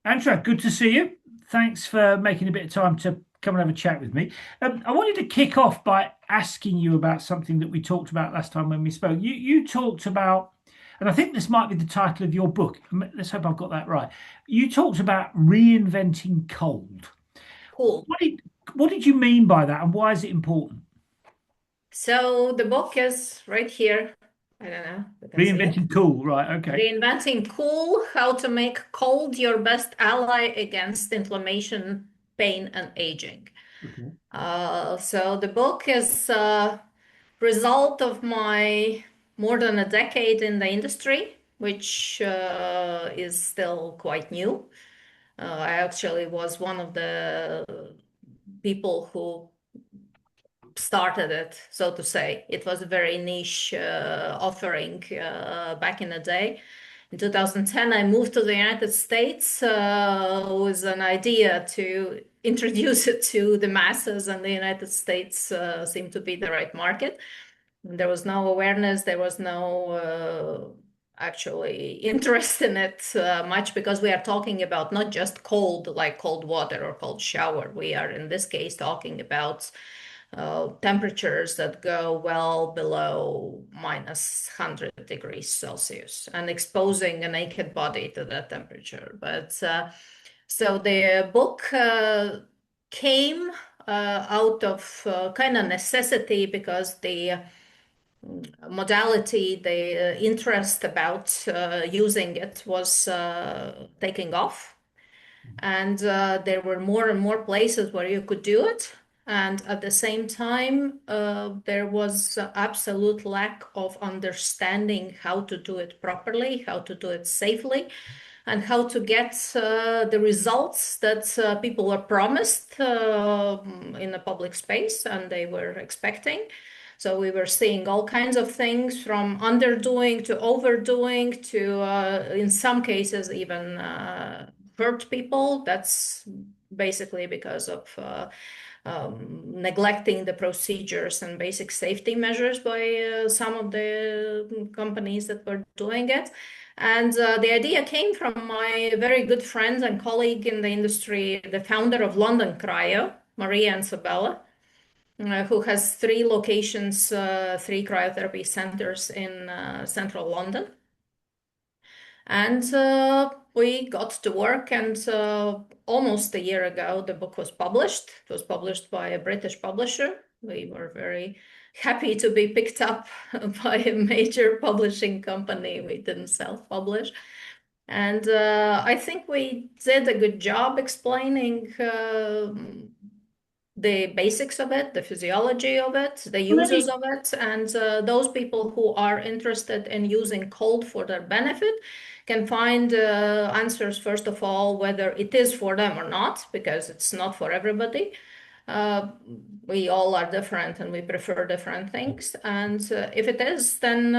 Antra, good to see you. Thanks for making a bit of time to come and have a chat with me. I wanted to kick off by asking you about something that we talked about last time when we spoke. You talked about, and I think this might be the title of your book. Let's hope I've got that right. You talked about reinventing cold. Cool. What did what did you mean by that, and why is it important? So the book is right here. I don't know, you can see it. Reinventing cool, right? Okay. Reinventing Cool, how to make cold your best ally against inflammation, pain, and aging. Okay. So the book is a result of my more than a decade in the industry, which is still quite new. I actually was one of the people who started it, so to say. It was a very niche offering back in the day. In 2010, I moved to the United States with an idea to introduce it to the masses, and the United States seemed to be the right market. There was no awareness, there was no actually interest in it much because we are talking about not just cold, like cold water or cold shower. We are, in this case, talking about temperatures that go well below minus 100 degrees Celsius and exposing a naked body to that temperature. But so the book came out of kind of necessity because the modality, the interest about using it was taking off. And there were more and more places where you could do it. And at the same time, there was absolute lack of understanding how to do it properly, how to do it safely, and how to get the results that people were promised in the public space and they were expecting. So we were seeing all kinds of things from underdoing to overdoing to, in some cases, even hurt people. That's basically because of neglecting the procedures and basic safety measures by some of the companies that were doing it. And the idea came from my very good friend and colleague in the industry, the founder of London Cryo, Maria and Sabella, who has three locations, three cryotherapy centers in central London. And we got to work, and almost a year ago, the book was published. It was published by a British publisher. We were very happy to be picked up by a major publishing company. We didn't self-publish. And I think we did a good job explaining the basics of it, the physiology of it, the Well, let uses me of it, and those people who are interested in using cold for their benefit can find answers, first of all, whether it is for them or not, because it's not for everybody. Uh, we all are different and we prefer different things. And if it is, then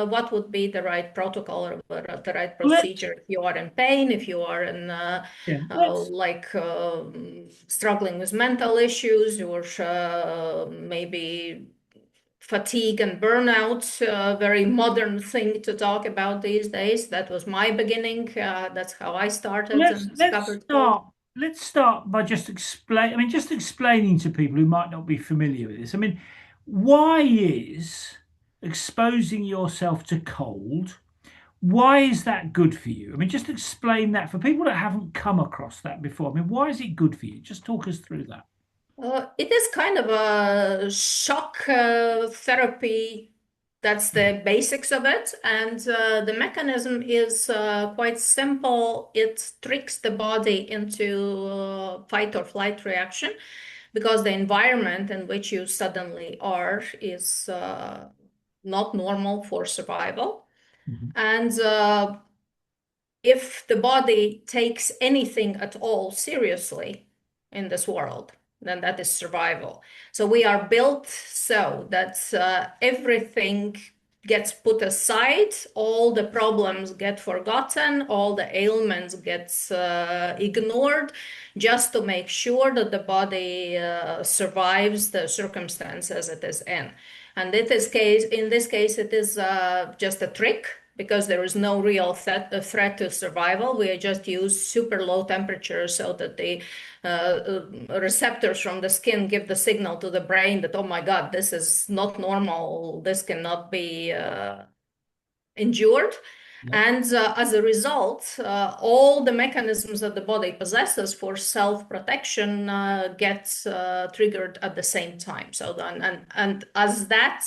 what would be the right protocol or the right let's procedure if you are in pain, if you are in yeah, let's like struggling with mental issues or maybe fatigue and burnout, a very modern thing to talk about these days. That was my beginning. That's how I started let's and let's discovered cold. start let's start by just explaining to people who might not be familiar with this. I mean, why is exposing yourself to cold, why is that good for you? I mean, just explain that for people that haven't come across that before. I mean, why is it good for you? Just talk us through that. It is kind of a shock therapy. That's the basics of it. And the mechanism is quite simple. It tricks the body into fight or flight reaction because the environment in which you suddenly are is not normal for survival. Mhm. And if the body takes anything at all seriously in this world, then that is survival. So we are built so that everything gets put aside, all the problems get forgotten, all the ailments get ignored, just to make sure that the body survives the circumstances it is in. And in this case, it is just a trick because there is no real threat to survival. We just use super low temperatures so that the receptors from the skin give the signal to the brain that, oh my God, this is not normal. This cannot be endured. Yeah. And as a result, all the mechanisms that the body possesses for self-protection get triggered at the same time. So, and as that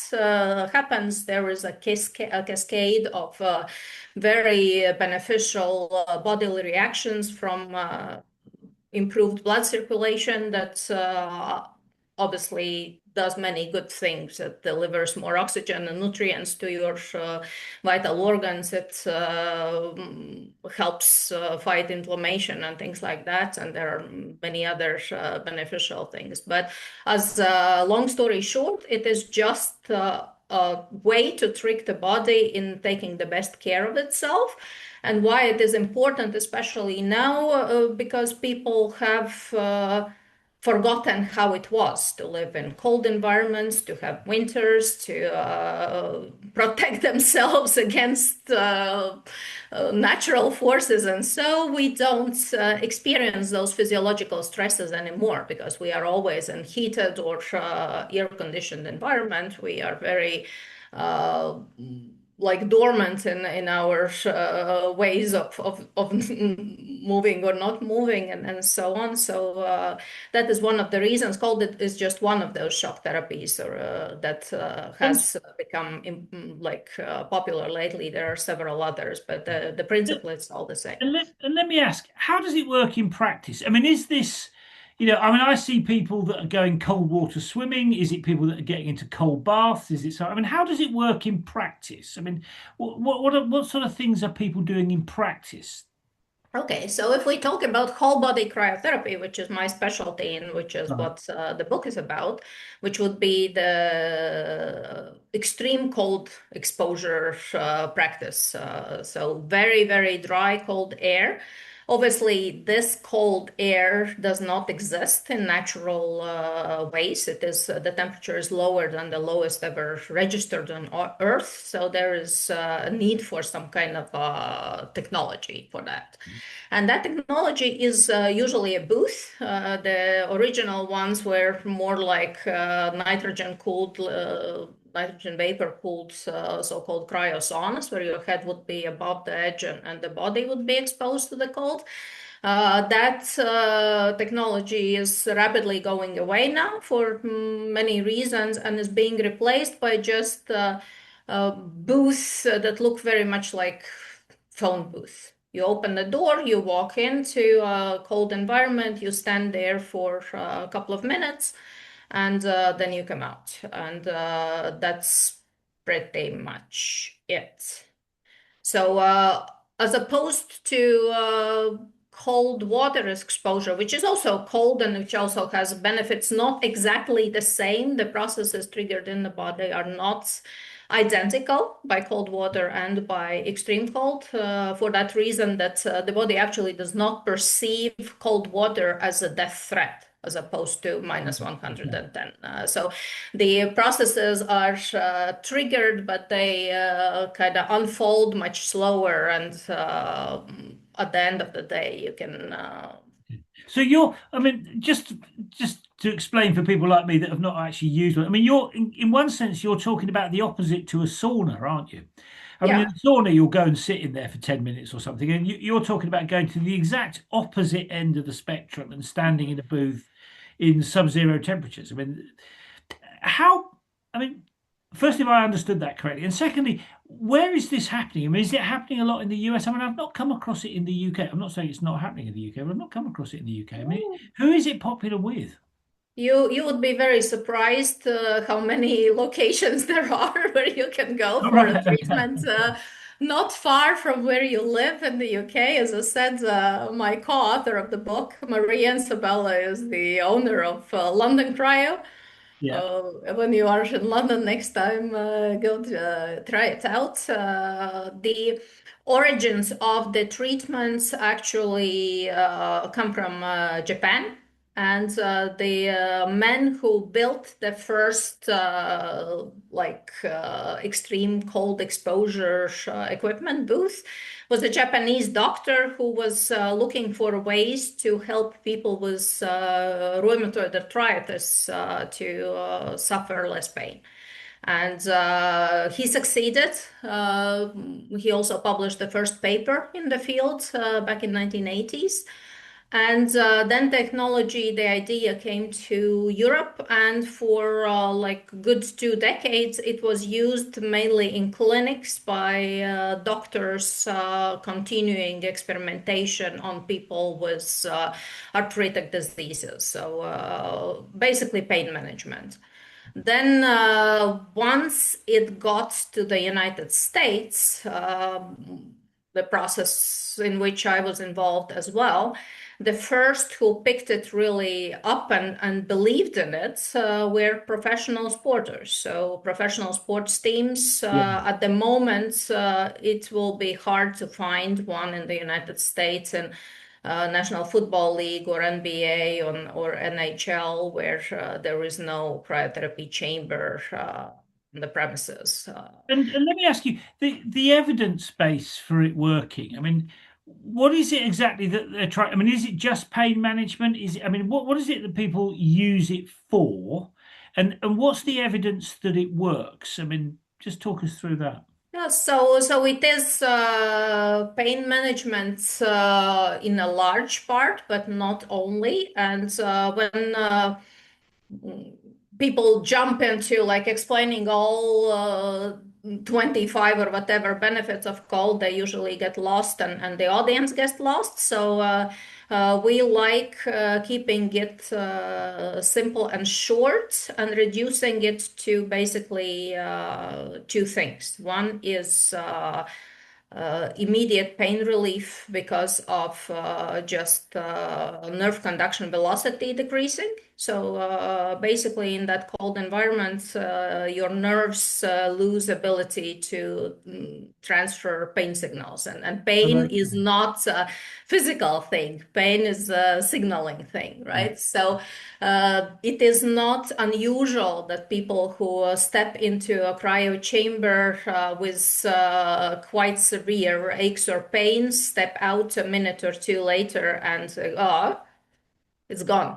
happens, there is a cascade of very beneficial bodily reactions from improved blood circulation that obviously does many good things. It delivers more oxygen and nutrients to your vital organs. It helps fight inflammation and things like that. And there are many other beneficial things. But as long story short, it is just a way to trick the body in taking the best care of itself. And why it is important, especially now, because people have forgotten how it was to live in cold environments, to have winters, to protect themselves against natural forces. And so we don't experience those physiological stresses anymore because we are always in heated or air-conditioned environment. We are very like dormant in our ways of moving or not moving and so on. So that is one of the reasons. Cold it is just one of those shock therapies or that And, has become popular lately. There are several others, but the principle is all the same. and let me ask, how does it work in practice? I mean, is this, I see people that are going cold water swimming. Is it people that are getting into cold baths? Is it so? I mean, how does it work in practice? I mean, what sort of things are people doing in practice? Okay, so if we talk about whole body cryotherapy, which is my specialty and which is Right. what the book is about, which would be the extreme cold exposure practice. So very, very dry, cold air. Obviously, this cold air does not exist in natural ways. It is the temperature is lower than the lowest ever registered on Earth. So there is a need for some kind of technology for that. And that technology is usually a booth. The original ones were more like nitrogen cooled, nitrogen vapor cooled, so-called cryosaunas, where your head would be above the edge and the body would be exposed to the cold. That technology is rapidly going away now for many reasons and is being replaced by just booths that look very much like phone booth. You open the door, you walk into a cold environment, you stand there for a couple of minutes, and then you come out. And that's pretty much it. So, as opposed to cold water exposure, which is also cold and which also has benefits, not exactly the same. The processes triggered in the body are not identical by cold water and by extreme cold, for that reason that the body actually does not perceive cold water as a death threat as opposed to minus Okay. 110. So the processes are triggered, but they kind of unfold much slower. And at the end of the day, you can. So I mean, just to explain for people like me that have not actually used one, I mean, in one sense, you're talking about the opposite to a sauna, aren't you? I mean, in Yeah. a sauna, you'll go and sit in there for 10 minutes or something, and you're talking about going to the exact opposite end of the spectrum and standing in a booth in sub-zero temperatures. I mean, how, I mean, firstly, if I understood that correctly, and secondly, where is this happening? I mean, is it happening a lot in the US? I mean, I've not come across it in the UK. I'm not saying it's not happening in the UK, but I've not come across it in the UK. I mean, who is it popular with? You would be very surprised how many locations there are where you can go All for a right. treatment. Not far from where you live in the UK. As I said, my co-author of the book, Maria Isabella, is the owner of London Cryo. Yeah. When you are in London next time, go to, try it out. The origins of the treatments actually come from Japan. And the man who built the first extreme cold exposure equipment booth was a Japanese doctor who was looking for ways to help people with rheumatoid arthritis to suffer less pain. And he succeeded. He also published the first paper in the field back in 1980s. And then technology, the idea came to Europe, and for like good 2 decades, it was used mainly in clinics by doctors continuing experimentation on people with arthritic diseases. So basically pain management. Then, once it got to the United States, the process in which I was involved as well, the first who picked it really up and believed in it were professional sporters. So, professional sports teams, Yeah. at the moment, it will be hard to find one in the United States. And National Football League or NBA or NHL where there is no cryotherapy chamber in the premises. And let me ask you, the evidence base for it working. I mean, what is it exactly that they're trying? I mean, is it just pain management? Is it, I mean, what is it that people use it for? And what's the evidence that it works? I mean, just talk us through that. Yeah, so it is pain management in a large part, but not only. And when people jump into like explaining all 25 or whatever benefits of cold, they usually get lost and the audience gets lost. So we like keeping it simple and short and reducing it to basically two things. One is immediate pain relief because of just nerve conduction velocity decreasing. So basically, in that cold environment, your nerves lose ability to transfer pain signals, and pain Okay. is not a physical thing. Pain is a signaling thing, Yeah. right? So it is not unusual that people who step into a cryo chamber with quite severe aches or pains step out a minute or two later and say, oh, it's gone.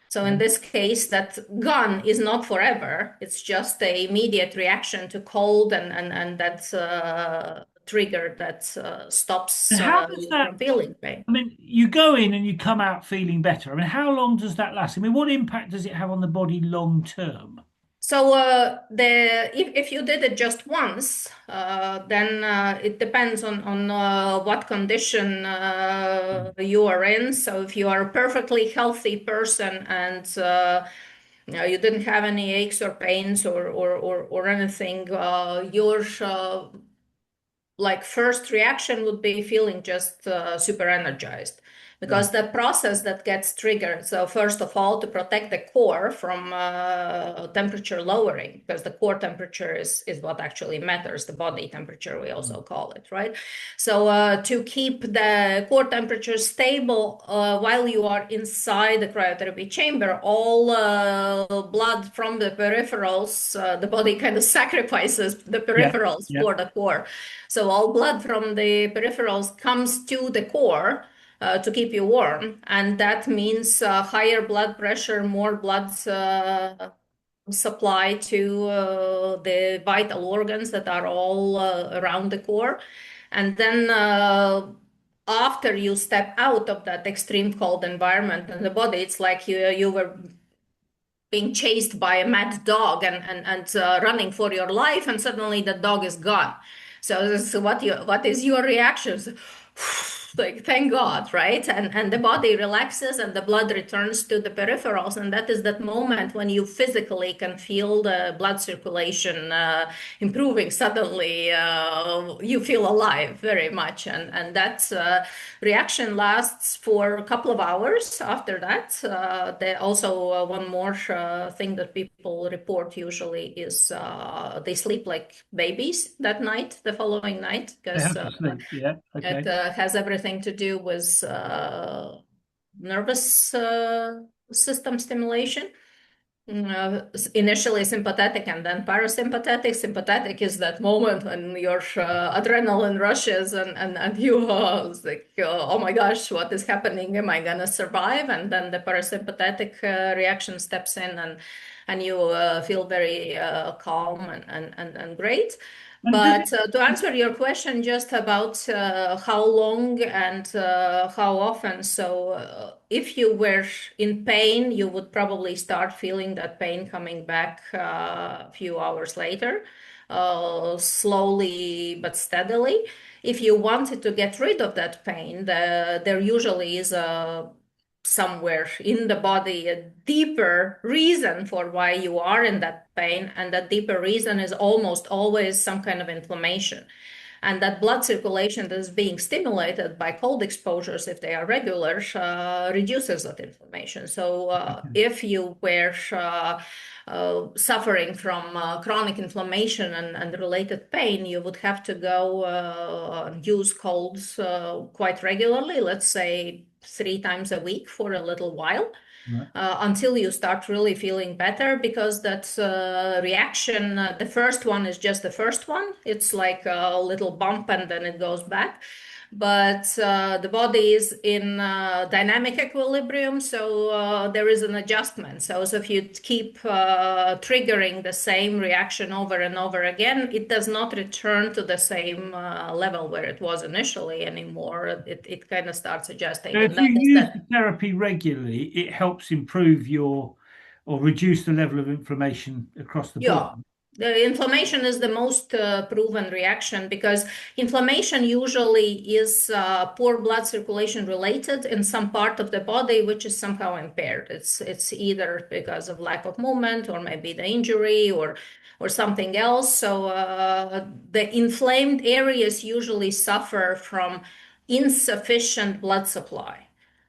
So in this case, that gone is not forever. It's just a immediate reaction to cold and that trigger that And stops how does you that? from feeling pain. I mean, you go in and you come out feeling better. I mean, how long does that last? I mean, what impact does it have on the body long term? So the if you did it just once, then it depends on what condition you are in. So if you are a perfectly healthy person and you didn't have any aches or pains or anything, your like first reaction would be feeling just super energized Right. because the process that gets triggered, so first of all to protect the core from temperature lowering, because the core temperature is what actually matters, the body temperature we also call it, right? So to keep the core temperature stable while you are inside the cryotherapy chamber, all blood from the peripherals, the body kind of sacrifices the Yeah. peripherals Yeah. for the core. So all blood from the peripherals comes to the core to keep you warm, and that means higher blood pressure, more blood supply to the vital organs that are all around the core. And then after you step out of that extreme cold environment in the body, it's like you were being chased by a mad dog and running for your life, and suddenly the dog is gone. So this is what is your reaction? Like thank God, right? And the body relaxes and the blood returns to the peripherals, and that is that moment when you physically can feel the blood circulation improving. Suddenly, you feel alive very much, and that reaction lasts for a couple of hours. After that, there also one more thing that people report usually is they sleep like babies that night, the following night, They because have to sleep. Yeah. it Okay. has everything to do with nervous system stimulation. Initially sympathetic and then parasympathetic. Sympathetic is that moment when your adrenaline rushes and you like, oh my gosh, what is happening? Am I gonna survive? And then the parasympathetic reaction steps in and you feel very calm and great. And does But to answer your question just about how long and how often, so if you were in pain, you would probably start feeling that pain coming back a few hours later, slowly but steadily. If you wanted to get rid of that pain, there usually is a somewhere in the body a deeper reason for why you are in that pain, and that deeper reason is almost always some kind of inflammation. And that blood circulation that is being stimulated by cold exposures, if they are regular, reduces that inflammation. So if you were suffering from chronic inflammation and related pain, you would have to go use colds quite regularly, let's say 3 times a week for a little while. Right. Until you start really feeling better, because that reaction, the first one is just the first one. It's like a little bump and then it goes back. But the body is in dynamic equilibrium, so there is an adjustment. So if you keep triggering the same reaction over and over again, it does not return to the same level where it was initially anymore. It kind of starts adjusting. So And if you that is use the the therapy regularly, it helps improve your or reduce the level of inflammation across the board. Yeah, the inflammation is the most proven reaction, because inflammation usually is poor blood circulation related in some part of the body which is somehow impaired. It's either because of lack of movement or maybe the injury or something else. So the inflamed areas usually suffer from insufficient blood supply.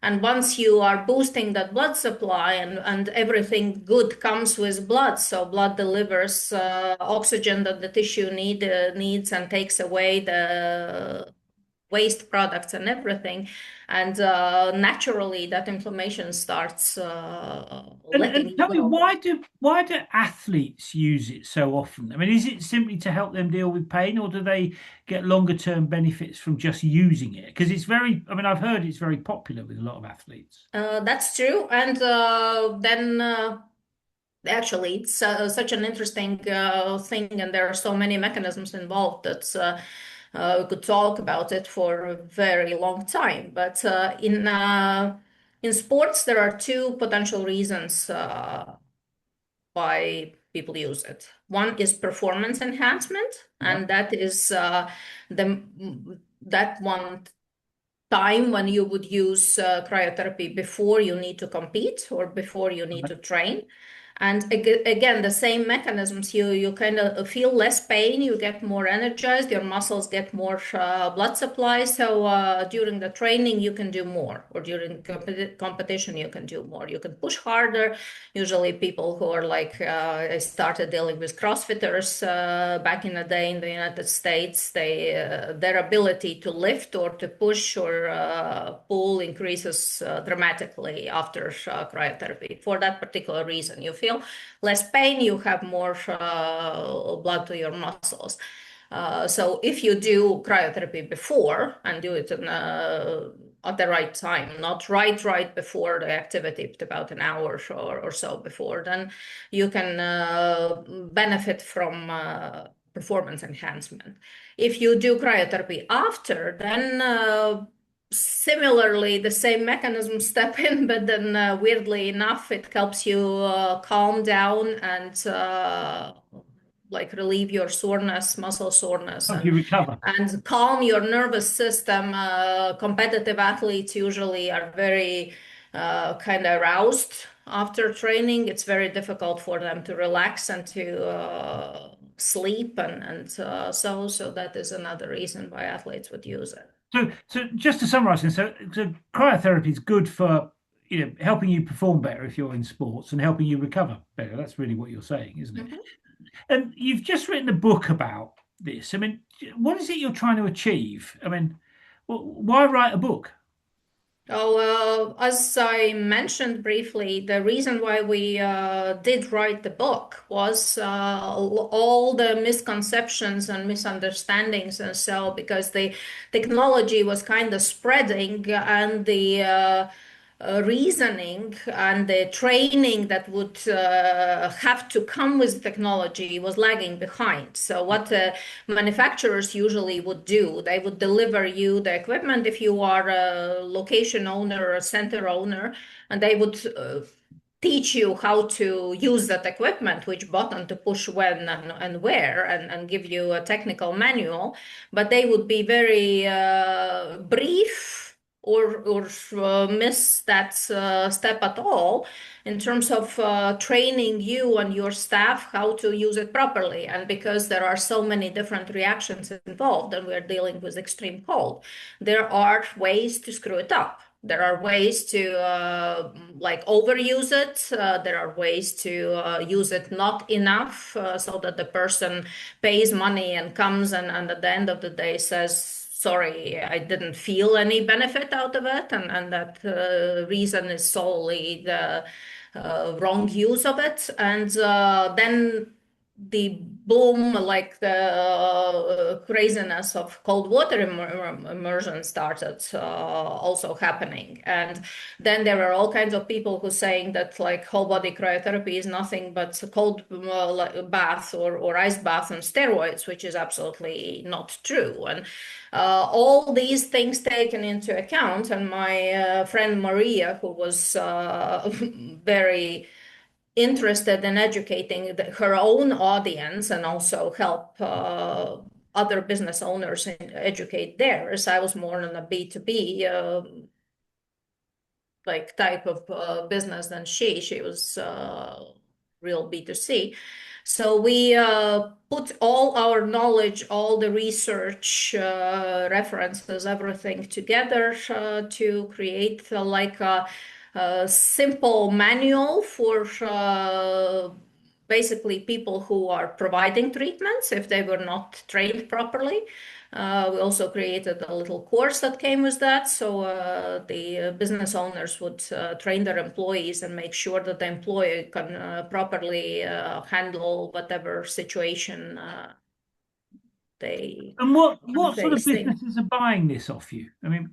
And once you are boosting that blood supply, and everything good comes with blood, so blood delivers oxygen that the tissue needs and takes away the waste products and everything. And naturally, that inflammation starts letting And you tell me, go. why do athletes use it so often? I mean, is it simply to help them deal with pain, or do they get longer term benefits from just using it? Because it's very, I mean, I've heard it's very popular with a lot of athletes. That's true. And then actually, it's such an interesting thing, and there are so many mechanisms involved that we could talk about it for a very long time. But in sports, there are two potential reasons why people use it. One is performance enhancement, Yeah. and that is the that one time when you would use cryotherapy before you need to compete or before you need to train. And again, the same mechanisms. You kind of feel less pain, you get more energized, your muscles get more blood supply. So during the training, you can do more, or during competition, you can do more. You can push harder. Usually, people who are like, I started dealing with CrossFitters back in the day in the United States. Their ability to lift or to push or pull increases dramatically after cryotherapy. For that particular reason, you feel less pain, you have more blood to your muscles. So if you do cryotherapy before and do it at the right time, not right before the activity, but about an hour or so before, then you can benefit from performance enhancement. If you do cryotherapy after, then similarly, the same mechanism step in, but then weirdly enough, it helps you calm down and like relieve your soreness, muscle soreness, Help you recover. and calm your nervous system. Competitive athletes usually are very kind of aroused after training. It's very difficult for them to relax and to sleep, so that is another reason why athletes would use it. So just to summarize, then, so cryotherapy is good for helping you perform better if you're in sports and helping you recover better. That's really what you're saying, isn't it? Mhm. And you've just written a book about this. I mean, what is it you're trying to achieve? I mean, why write a book? As I mentioned briefly, the reason why we did write the book was all the misconceptions and misunderstandings, and so because the technology was kind of spreading, and the reasoning and the training that would have to come with technology was lagging behind. So what manufacturers usually would do, they would deliver you the equipment if you are a location owner or a center owner, and they would teach you how to use that equipment, which button to push when and where, and give you a technical manual. But they would be very brief, or miss that step at all in terms of training you and your staff how to use it properly. And because there are so many different reactions involved, and we're dealing with extreme cold, there are ways to screw it up. There are ways to like overuse it. There are ways to use it not enough, so that the person pays money and comes, and at the end of the day says, sorry, I didn't feel any benefit out of it. And that reason is solely the wrong use of it. And then the boom, like the craziness of cold water immersion started also happening. And then there are all kinds of people who saying that like whole body cryotherapy is nothing but a cold bath, or ice bath on steroids, which is absolutely not true. And all these things taken into account, and my friend Maria, who was very interested in educating her own audience, and also help other business owners educate theirs. I was more on a B2B like type of business than she was real B2C. So we put all our knowledge, all the research references, everything together to create like a simple manual for basically people who are providing treatments if they were not trained properly. We also created a little course that came with that. So the business owners would train their employees and make sure that the employee can properly handle whatever situation they And are what sort of facing. businesses are buying this off you? I mean,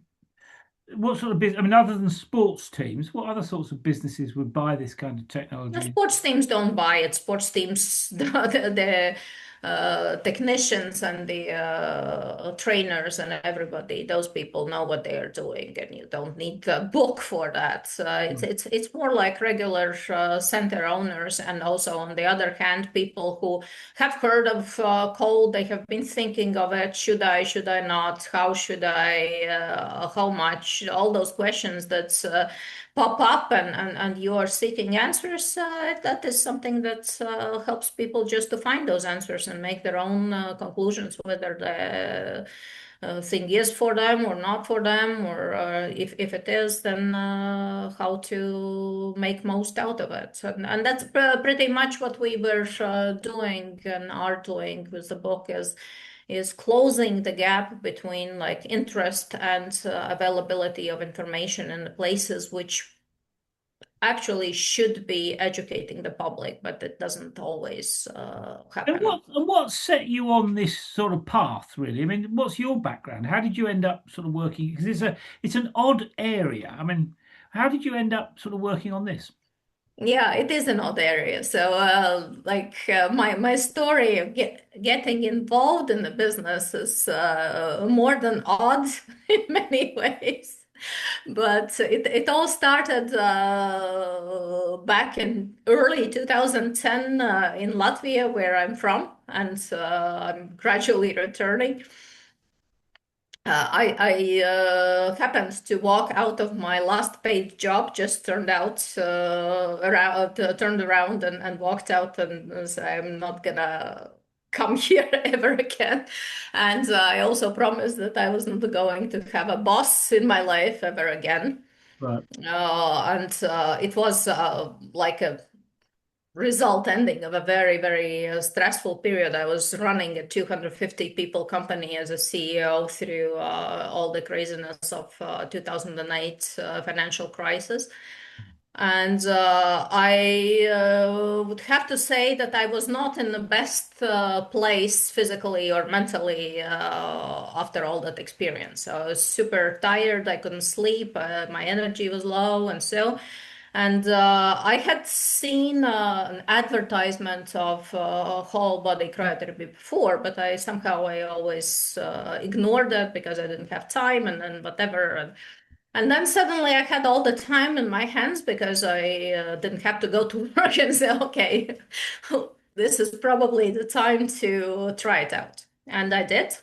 what sort of business? I mean, other than sports teams, what other sorts of businesses would buy this kind of The technology? sports teams don't buy it. Sports teams, the technicians and the trainers and everybody, those people know what they are doing, and you don't need a book for that. It's more like regular center owners, and also on the other hand, people who have heard of cold. They have been thinking of it. Should I not? How should I? How much? All those questions that pop up, and you are seeking answers, that is something that helps people just to find those answers and make their own conclusions, whether the thing is for them or not for them, or if it is, then how to make most out of it. And that's pretty much what we were doing and are doing with the book, is closing the gap between like interest and availability of information in the places which actually should be educating the public, but it doesn't always happen. And what set you on this sort of path, really? I mean, what's your background? How did you end up sort of working? Because it's an odd area. I mean, how did you end up sort of working on this? Yeah, it is an odd area. So, my story of getting involved in the business is more than odd in many ways. But it all started back in early 2010 in Latvia, where I'm from, and I'm gradually returning. I happened to walk out of my last paid job, just turned around and walked out, and said, I'm not gonna come here ever again. And I also promised that I wasn't going to have a boss in my life ever again. Right. And it was like a result ending of a very, very stressful period. I was running a 250 people company as a CEO through all the craziness of 2008 financial crisis. And I would have to say that I was not in the best place physically or mentally after all that experience. I was super tired. I couldn't sleep. My energy was low, and so. And I had seen an advertisement of whole body cryotherapy before, but I always ignored it because I didn't have time, and then whatever. And then suddenly I had all the time in my hands because I didn't have to go to work and say, okay, this is probably the time to try it out. And I did.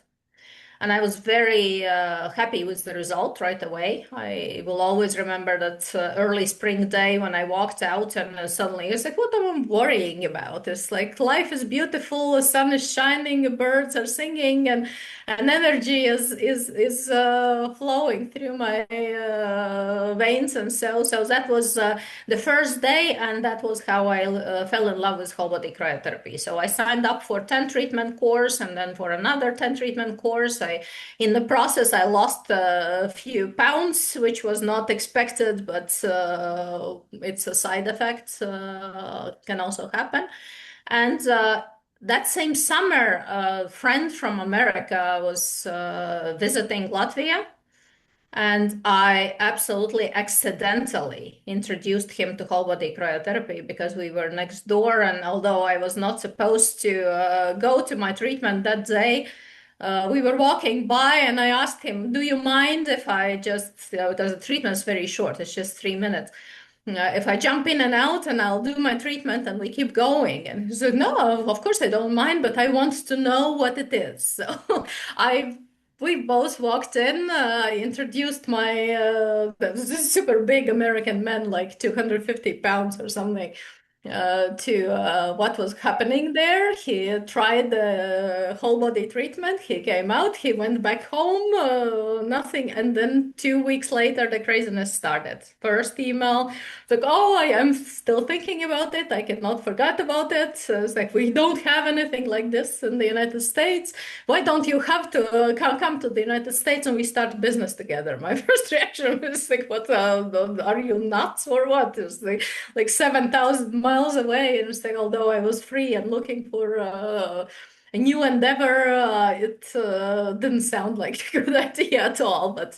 And I was very happy with the result right away. I will always remember that early spring day when I walked out and suddenly it's like, what am I worrying about? It's like life is beautiful, the sun is shining, birds are singing, and energy is flowing through my veins, and so that was the first day, and that was how I fell in love with whole body cryotherapy. So I signed up for 10 treatment course and then for another 10 treatment course. In the process, I lost a few pounds, which was not expected, but it's a side effect, can also happen. And that same summer, a friend from America was visiting Latvia. And I absolutely accidentally introduced him to whole body cryotherapy because we were next door. And although I was not supposed to go to my treatment that day, we were walking by and I asked him, do you mind if I just, because the treatment is very short, it's just 3 minutes. If I jump in and out and I'll do my treatment and we keep going. And he said, no, of course I don't mind, but I want to know what it is. So I we both walked in. I introduced my this super big American man, like 250 pounds or something, to what was happening there. He tried the whole body treatment. He came out. He went back home. Nothing. And then 2 weeks later, the craziness started. First email, like, "Oh, I am still thinking about it. I cannot forget about it." It's like we don't have anything like this in the United States. Why don't you have to come to the United States and we start business together? My first reaction was like, "What? Are you nuts or what?" It's like 7,000 miles away. And it's like, although I was free and looking for a new endeavor, it didn't sound like a good idea at all. But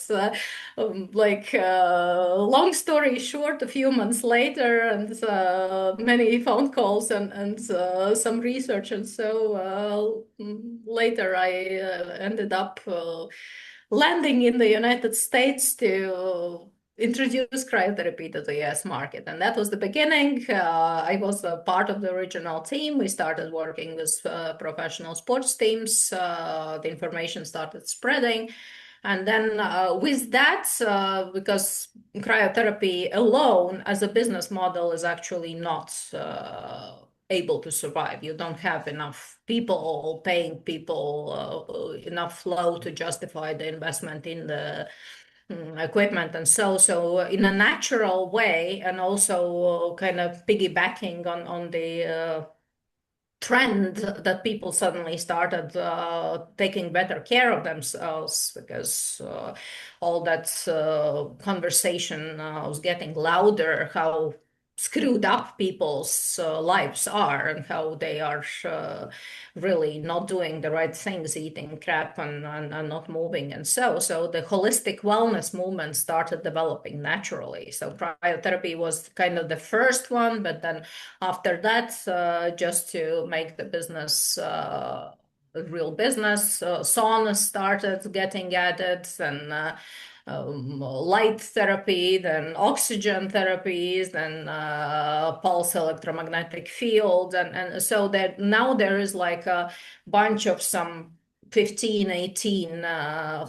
long story short, a few months later, and many phone calls and some research, and so later I ended up landing in the United States to introduce cryotherapy to the US market. And that was the beginning. I was a part of the original team. We started working with professional sports teams. The information started spreading. And then with that, because cryotherapy alone as a business model is actually not able to survive. You don't have enough people paying people, enough flow to justify the investment in the equipment, and so in a natural way, and also kind of piggybacking on the trend that people suddenly started taking better care of themselves because all that conversation was getting louder, how screwed up people's lives are and how they are really not doing the right things, eating crap and not moving. And so the holistic wellness movement started developing naturally. So cryotherapy was kind of the first one, but then after that, just to make the business a real business, sauna started getting added, and light therapy, then oxygen therapies, then pulse electromagnetic field. And so that now there is like a bunch of some 15, 18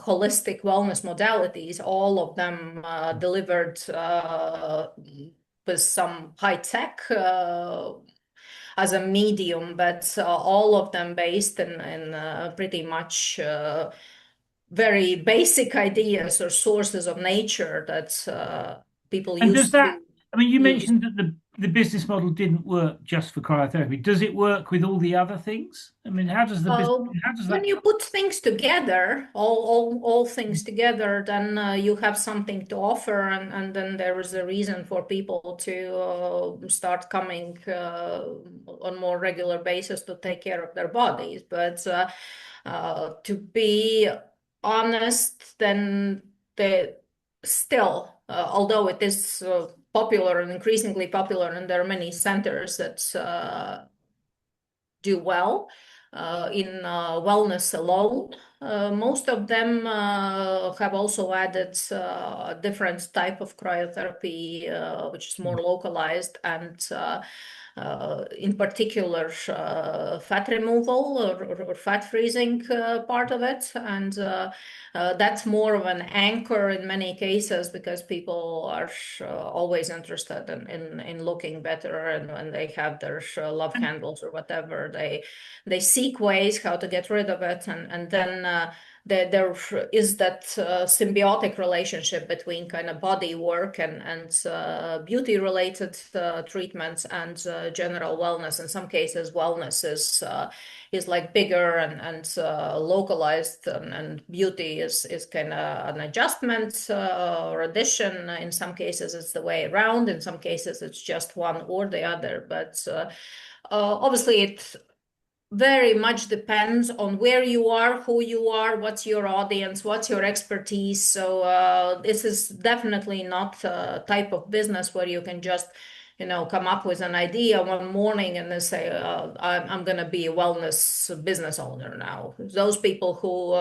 holistic wellness modalities, all of them delivered with some high tech as a medium, but all of them based in pretty much very basic ideas or sources of nature that people And does used that to. I mean, you use. mentioned that the business model didn't work just for cryotherapy. Does it work with all the other things? I mean, how does the business, how does When that? you put things together, all things together, then you have something to offer, and then there is a reason for people to start coming on more regular basis to take care of their bodies. But to be honest, then the still, although it is popular and increasingly popular, and there are many centers that do well in wellness alone. Most of them have also added a different type of cryotherapy, which is more localized and in particular fat removal or fat freezing part of it. And that's more of an anchor in many cases because people are always interested in looking better, and when they have their love handles or whatever, they seek ways how to get rid of it, and then there is that symbiotic relationship between kind of body work and beauty related treatments and general wellness. In some cases, wellness is like bigger and localized, and beauty is kind of an adjustment or addition. In some cases, it's the way around. In some cases, it's just one or the other. But obviously, it very much depends on where you are, who you are, what's your audience, what's your expertise. So this is definitely not a type of business where you can just, come up with an idea one morning and then say, I'm going to be a wellness business owner now. Those people who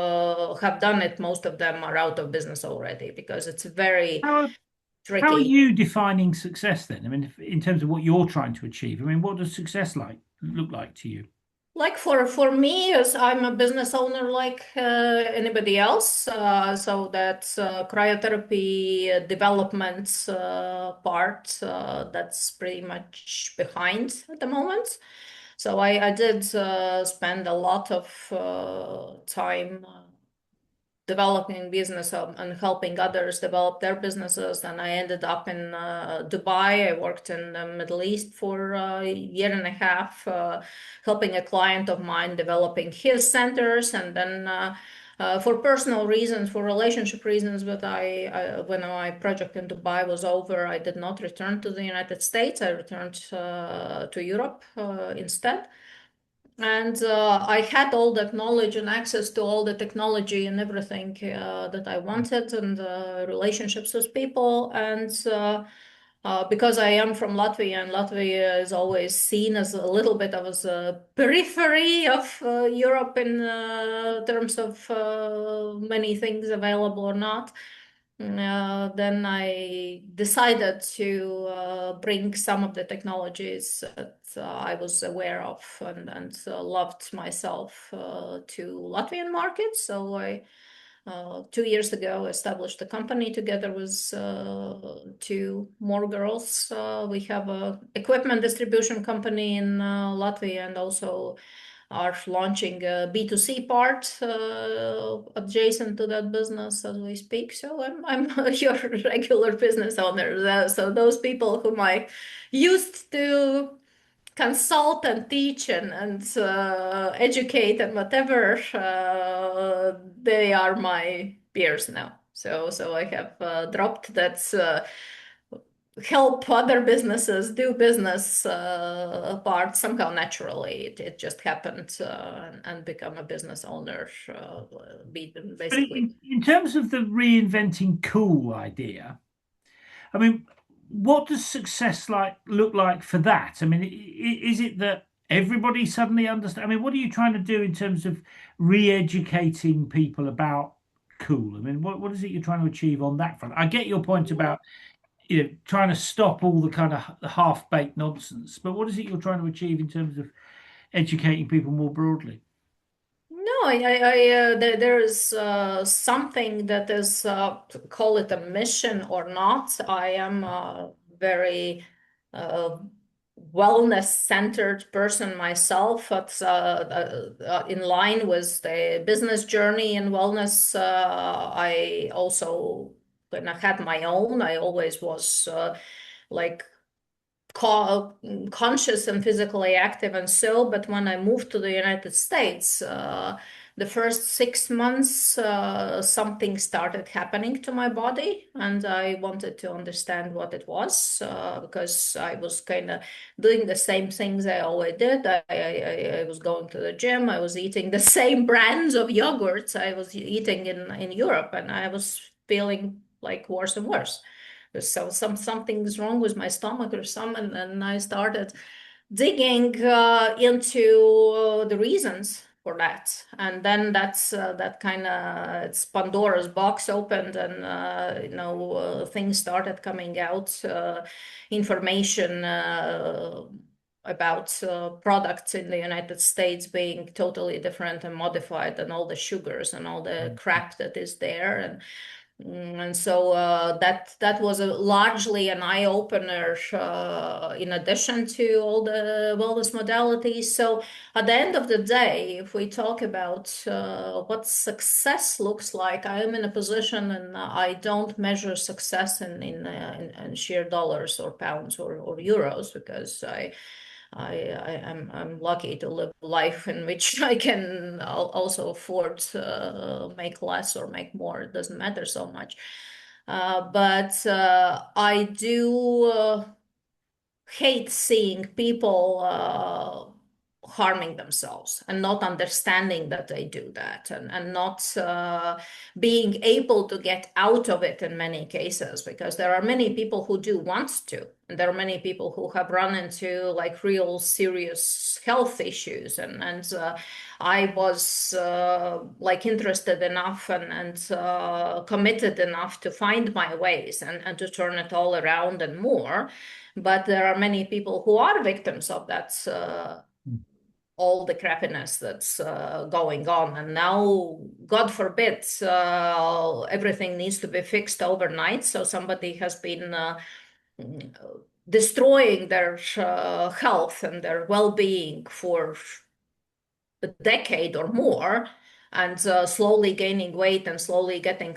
have done it, most of them are out of business already because it's very How how are tricky. you defining success then? I mean, in terms of what you're trying to achieve, I mean, what does success look like to you? Like for me, as I'm a business owner like anybody else, so that's cryotherapy development part that's pretty much behind at the moment. So I did spend a lot of time developing business and helping others develop their businesses. And I ended up in Dubai. I worked in the Middle East for a year and a half, helping a client of mine developing his centers. And then for personal reasons, for relationship reasons, but when my project in Dubai was over, I did not return to the United States. I returned to Europe instead. And I had all that knowledge and access to all the technology and everything that I wanted, and relationships with people. And because I am from Latvia, and Latvia is always seen as a little bit of as a periphery of Europe in terms of many things available or not. Then I decided to bring some of the technologies that I was aware of and loved myself to Latvian markets. So I 2 years ago established a company together with two more girls. We have a equipment distribution company in Latvia, and also are launching a B2C part adjacent to that business as we speak. So I'm your regular business owner. So those people whom I used to consult and teach and educate and whatever, they are my peers now. So I have dropped that help other businesses do business part somehow naturally. It just happened and become a business owner, But basically. in terms of the reinventing cool idea, I mean, what does success look like for that? I mean, is it that everybody suddenly understands? I mean, what are you trying to do in terms of re-educating people about cool? I mean, what is it you're trying to achieve on that front? I get your point about, trying to stop all the kind of half-baked nonsense, but what is it you're trying to achieve in terms of educating people more broadly? No, there is something that is, call it a mission or not. I am a very uh, wellness-centered person myself. It's in line with the business journey in wellness. I also when I had my own, I always was like co conscious and physically active and so, but when I moved to the United States, the first 6 months, something started happening to my body, and I wanted to understand what it was, because I was kind of doing the same things I always did. I was going to the gym, I was eating the same brands of yogurts I was eating in Europe, and I was feeling like worse and worse. So something's wrong with my stomach or something, and I started digging into the reasons for that, and then that kind of it's Pandora's box opened, and things started coming out, information about products in the United States being totally different and modified, and all the sugars and all the crap that is there, and so that was largely an eye opener, in addition to all the wellness modalities. So at the end of the day, if we talk about what success looks like, I am in a position, and I don't measure success in sheer dollars or pounds or euros, because I'm lucky to live a life in which I can also afford to make less or make more. It doesn't matter so much. But I do hate seeing people harming themselves and not understanding that they do that, and not being able to get out of it in many cases, because there are many people who do want to, and there are many people who have run into like real serious health issues, and I was like interested enough and committed enough to find my ways and to turn it all around and more. But there are many people who are victims of that, all the crappiness that's going on. And now, God forbid, everything needs to be fixed overnight. So somebody has been destroying their health and their well-being for a decade or more, and slowly gaining weight and slowly getting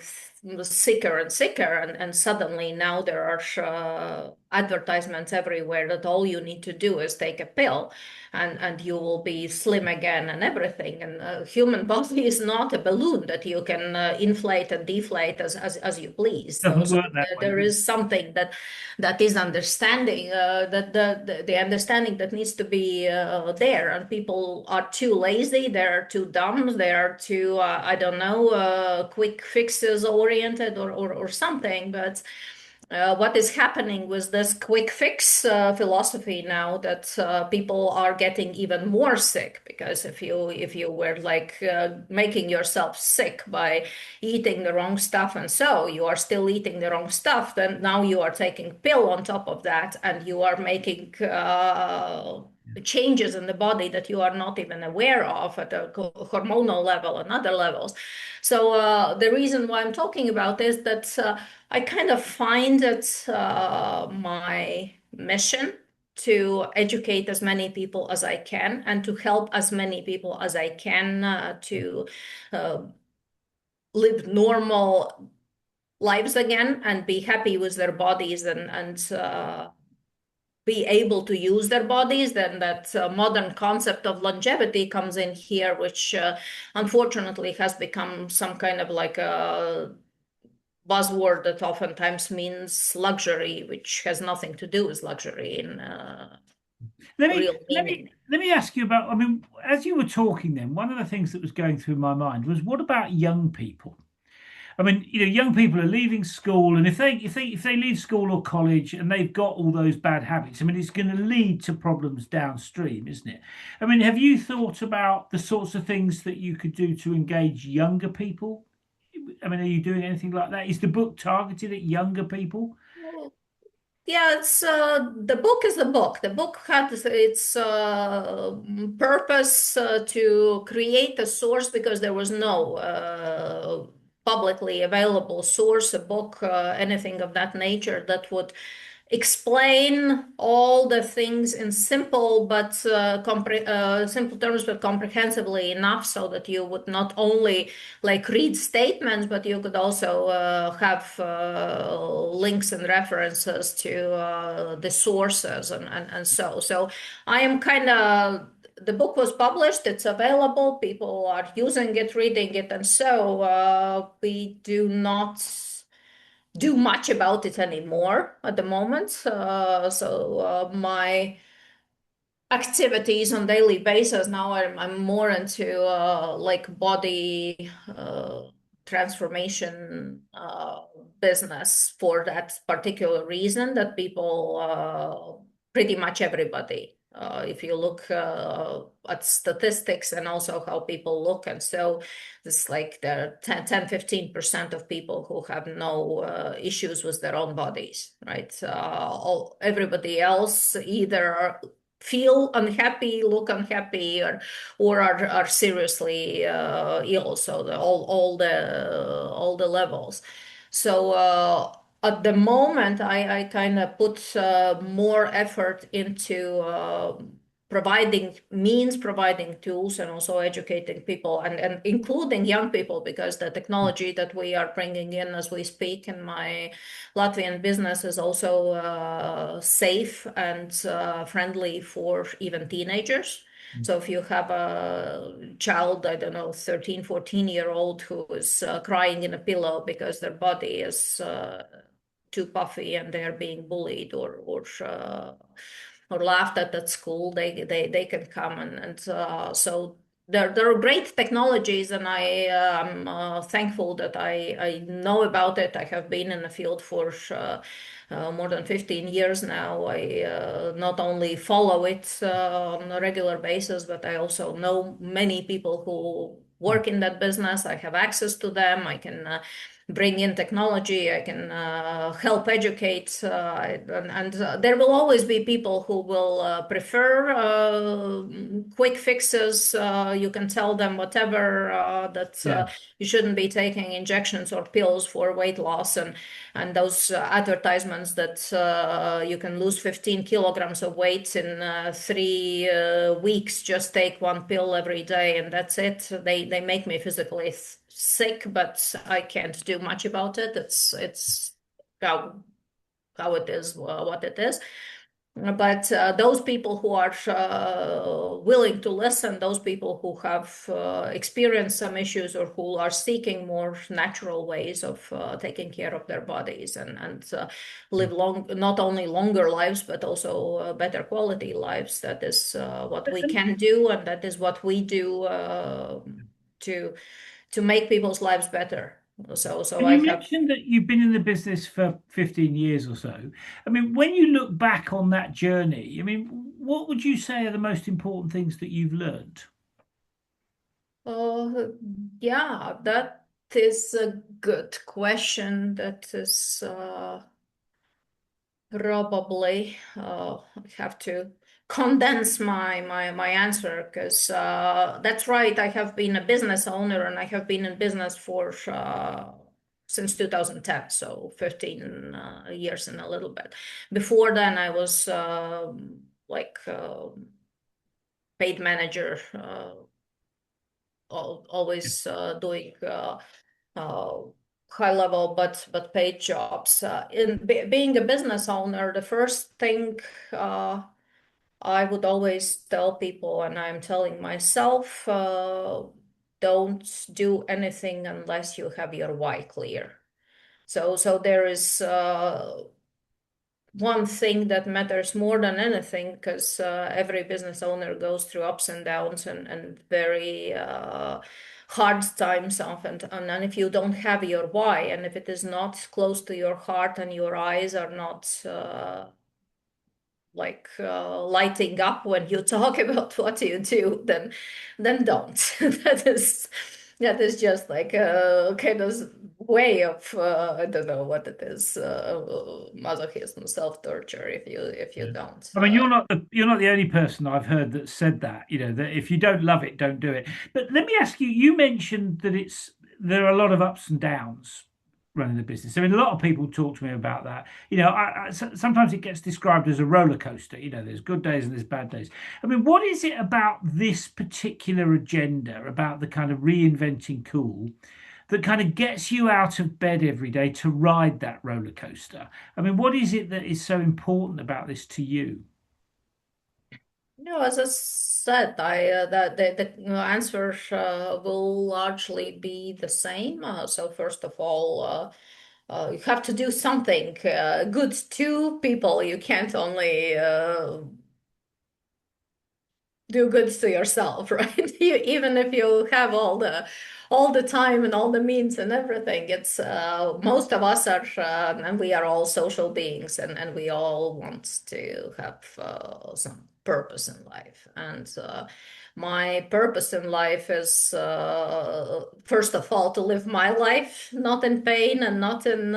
sicker and sicker, and suddenly now there are advertisements everywhere that all you need to do is take a pill, and you will be slim again and everything. And human body is not a balloon that you can inflate and deflate as you please. Doesn't So work that way. there is something that is understanding, that the understanding that needs to be there, and people are too lazy, they're too dumb, they're too I don't know, quick fixes oriented or something. But what is happening with this quick fix philosophy now, that people are getting even more sick, because if you were like making yourself sick by eating the wrong stuff, and so you are still eating the wrong stuff, then now you are taking pill on top of that, and you are making changes in the body that you are not even aware of at a hormonal level and other levels. So the reason why I'm talking about is that I kind of find it my mission to educate as many people as I can, and to help as many people as I can to uh, live normal lives again, and be happy with their bodies, and be able to use their bodies. Then that modern concept of longevity comes in here, which unfortunately has become some kind of like a buzzword that oftentimes means luxury, which has nothing to do with luxury in Let me real let me meaning. let me ask you about. I mean, as you were talking, then one of the things that was going through my mind was, what about young people? I mean, young people are leaving school, and if they leave school or college and they've got all those bad habits, I mean, it's going to lead to problems downstream, isn't it? I mean, have you thought about the sorts of things that you could do to engage younger people? I mean, are you doing anything like that? Is the book targeted at younger people? Yeah, it's the book is the book. The book had its purpose to create a source, because there was no publicly available source, a book, anything of that nature that would explain all the things in simple but simple terms, but comprehensively enough so that you would not only like read statements, but you could also have links and references to the sources and so I am kind of, the book was published, it's available, people are using it, reading it, and so we do not do much about it anymore at the moment. My activities on daily basis now, I'm more into like body transformation business for that particular reason that people pretty much everybody, if you look at statistics and also how people look, and so it's like there are 10-15% of people who have no issues with their own bodies, right? Everybody else either feel unhappy, look unhappy, or are seriously ill. So all the levels. So at the moment, I kind of put more effort into providing tools, and also educating people, and including young people, because the technology that we are bringing in as we speak in my Latvian business is also safe and friendly for even teenagers. So if you have a child, I don't know, 13, 14-year-old who is crying in a pillow because their body is too puffy and they're being bullied or laughed at school, they can come, and so there are great technologies, and I am thankful that I know about it. I have been in the field for more than 15 years now. I not only follow it on a regular basis, but I also know many people who work in that business. I have access to them. I can bring in technology. I can help educate, and there will always be people who will prefer quick fixes. You can tell them whatever, that Yeah. you shouldn't be taking injections or pills for weight loss, and those advertisements that you can lose 15 kilograms of weight in 3 weeks. Just take one pill every day, and that's it. They make me physically sick, but I can't do much about it. It's how it is, what it is. But those people who are willing to listen, those people who have experienced some issues, or who are seeking more natural ways of taking care of their bodies, and live long, not only longer lives, but also better quality lives. That is what we can do, and that is what we do to make people's lives better. So And I you have. mentioned that you've been in the business for 15 years or so. I mean, when you look back on that journey, I mean, what would you say are the most important things that you've learned? Uh, yeah, that is a good question. That is probably I have to condense my answer, because that's right. I have been a business owner, and I have been in business for since 2010, so 15 years and a little bit. Before then, I was like paid manager. Always doing uh, high level but paid jobs. In being a business owner, the first thing I would always tell people, and I'm telling myself, don't do anything unless you have your why clear. So there is one thing that matters more than anything, because every business owner goes through ups and downs, and very hard times often. And if you don't have your why, and if it is not close to your heart, and your eyes are not like lighting up when you talk about what you do, then don't. That is just like a kind of way of I don't know what it is, masochism, self-torture, if you Yeah. don't. I mean, you're not the only person I've heard that said that, you know, that if you don't love it, don't do it. But let me ask you, you mentioned that there are a lot of ups and downs. running the business. I mean, a lot of people talk to me about that. Sometimes it gets described as a roller coaster. There's good days and there's bad days. I mean, what is it about this particular agenda, about the kind of reinventing cool, that kind of gets you out of bed every day to ride that roller coaster? I mean, what is it that is so important about this to you? No, as I said, the answer will largely be the same. So first of all, you have to do something good to people. You can't only do good to yourself, right? Even if you have all the time and all the means and everything, it's most of us are and we are all social beings, and we all want to have some purpose in life. And my purpose in life is first of all to live my life not in pain and not in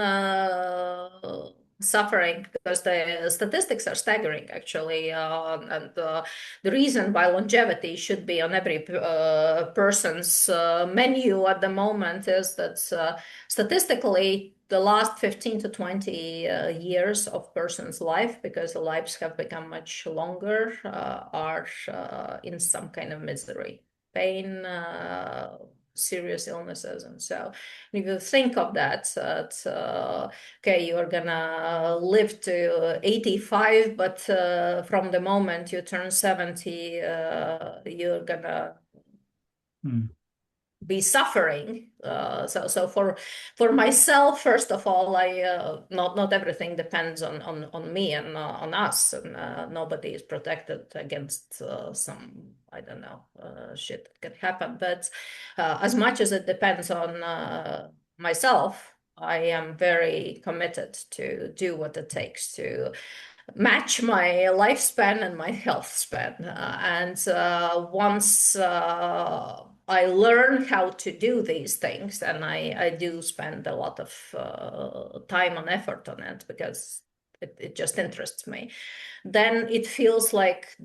suffering, because the statistics are staggering actually, and the reason why longevity should be on every person's menu at the moment is that statistically, the last 15 to 20 years of person's life, because the lives have become much longer, are in some kind of misery, pain, serious illnesses. And so if you think of that, okay, you're gonna live to 85, but from the moment you turn 70, you're gonna Hmm. be suffering. So for myself, first of all, I not everything depends on me and on us, and nobody is protected against some, I don't know, shit that can happen. But as much as it depends on myself, I am very committed to do what it takes to match my lifespan and my health span. And once I learn how to do these things, and I do spend a lot of time and effort on it because it just interests me, then it feels like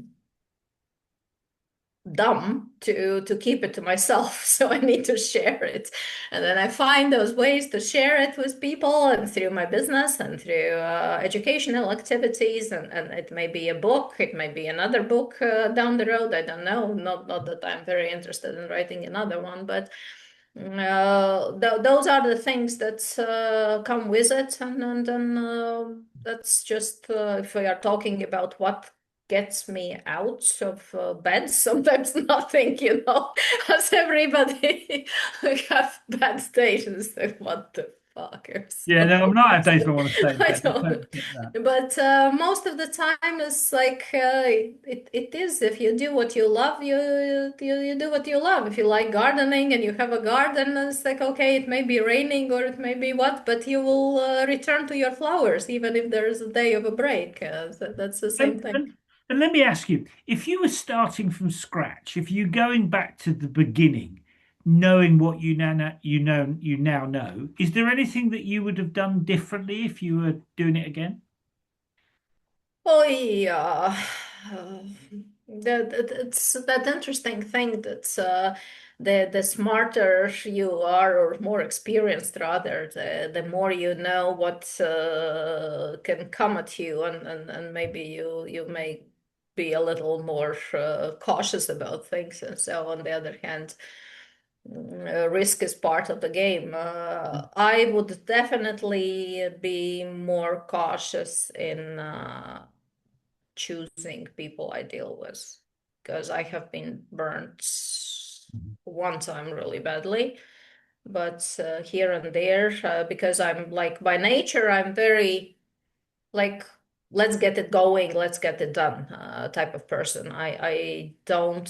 dumb to keep it to myself. So I need to share it, and then I find those ways to share it with people, and through my business and through educational activities, and it may be a book, it may be another book down the road, I don't know, not that I'm very interested in writing another one, but those are the things that come with it, and that's just if we are talking about what gets me out of bed. Sometimes nothing, as everybody have bad days and say, what the fuck or Yeah, no, I'm so. not have days where I want to stay in I bed. I don't. totally get that. But most of the time, it's like it is. If you do what you love, you do what you love. If you like gardening and you have a garden, it's like, okay, it may be raining or it may be what, but you will return to your flowers even if there is a day of a break. That's the same And, thing. and, and let me ask you, if you were starting from scratch, if you're going back to the beginning, knowing what you now know, is there anything that you would have done differently if you were doing it again? Oh yeah, uh, it's that interesting thing that the smarter you are, or more experienced rather, the more you know what can come at you, and maybe you may be a little more cautious about things. And so on the other hand, risk is part of the game. I would definitely be more cautious in choosing people I deal with, because I have been burnt one time really badly, but here and there, because I'm like by nature, I'm very like, let's get it going, let's get it done type of person. I don't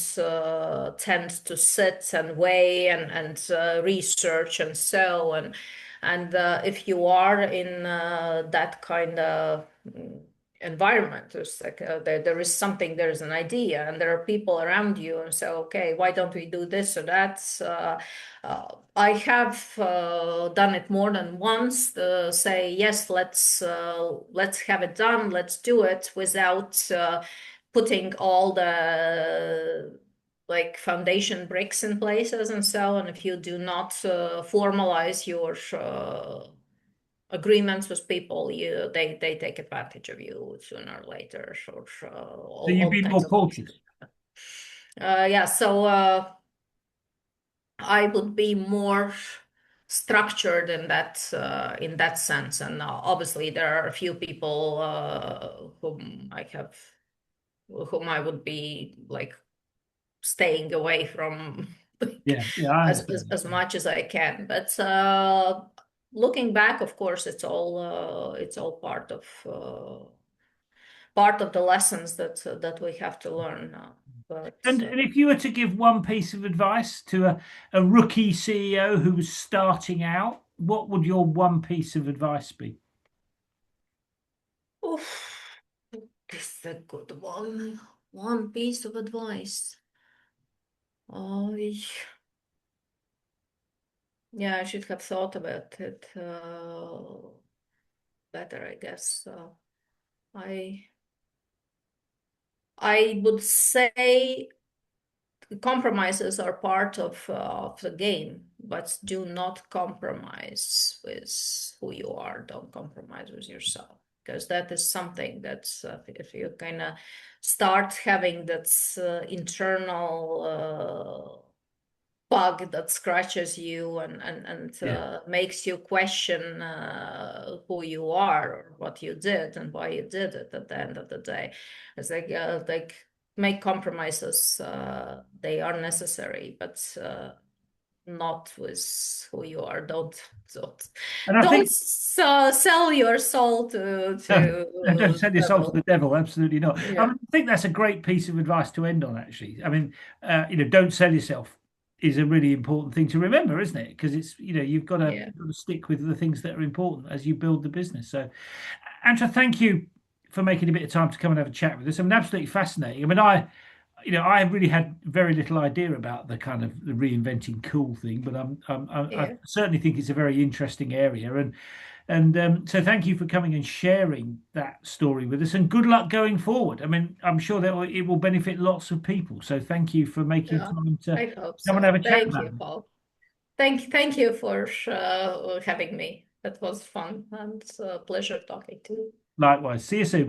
tend to sit and weigh and research and so, and if you are in that kind of environment, there's like there is something, there's an idea, and there are people around you, and so okay, why don't we do this or that? I have done it more than once. Say yes, let's have it done, let's do it, without putting all the like foundation bricks in places and so on. If you do not formalize your agreements with people, they take advantage of you sooner or later, or So you've all been kinds more of things. cautious. Yeah, so I would be more structured in that sense, and obviously there are a few people whom I would be like staying away from Yeah, yeah, I understand. as much as I can. But looking back, of course, it's all part of the lessons that we have to learn. But And if you were to give one piece of advice to a rookie CEO who was starting out, what would your one piece of advice be? oof, this is a good one. One piece of advice. Oh, yeah, I should have thought about it better, I guess. I I would say compromises are part of the game, but do not compromise with who you are. Don't compromise with yourself, because that is something that's if you kind of start having that internal bug that scratches you and Yeah. makes you question who you are or what you did and why you did it at the end of the day. It's like make compromises. They are necessary, but not with who you are. Don't And I don't think sell your soul to don't sell the your soul to the devil. devil. Absolutely not. I Yeah, mean, I think that's a great piece of advice to end on, actually. I mean, don't sell yourself is a really important thing to remember, isn't it? Because it's, yeah, you've got to stick with the things that are important as you build the business. So, Antra, thank you for making a bit of time to come and have a chat with us. I mean, absolutely fascinating. I mean, I really had very little idea about the kind of the reinventing cool thing, but I yeah. certainly think it's a very interesting area. And so thank you for coming and sharing that story with us. And good luck going forward. I mean, I'm sure that it will benefit lots of people. So thank you for making Yeah, time to I hope come and have so. a chat Thank about you, it. Paul. Thank you for having me. That was fun and a pleasure talking to you. Likewise. See you soon.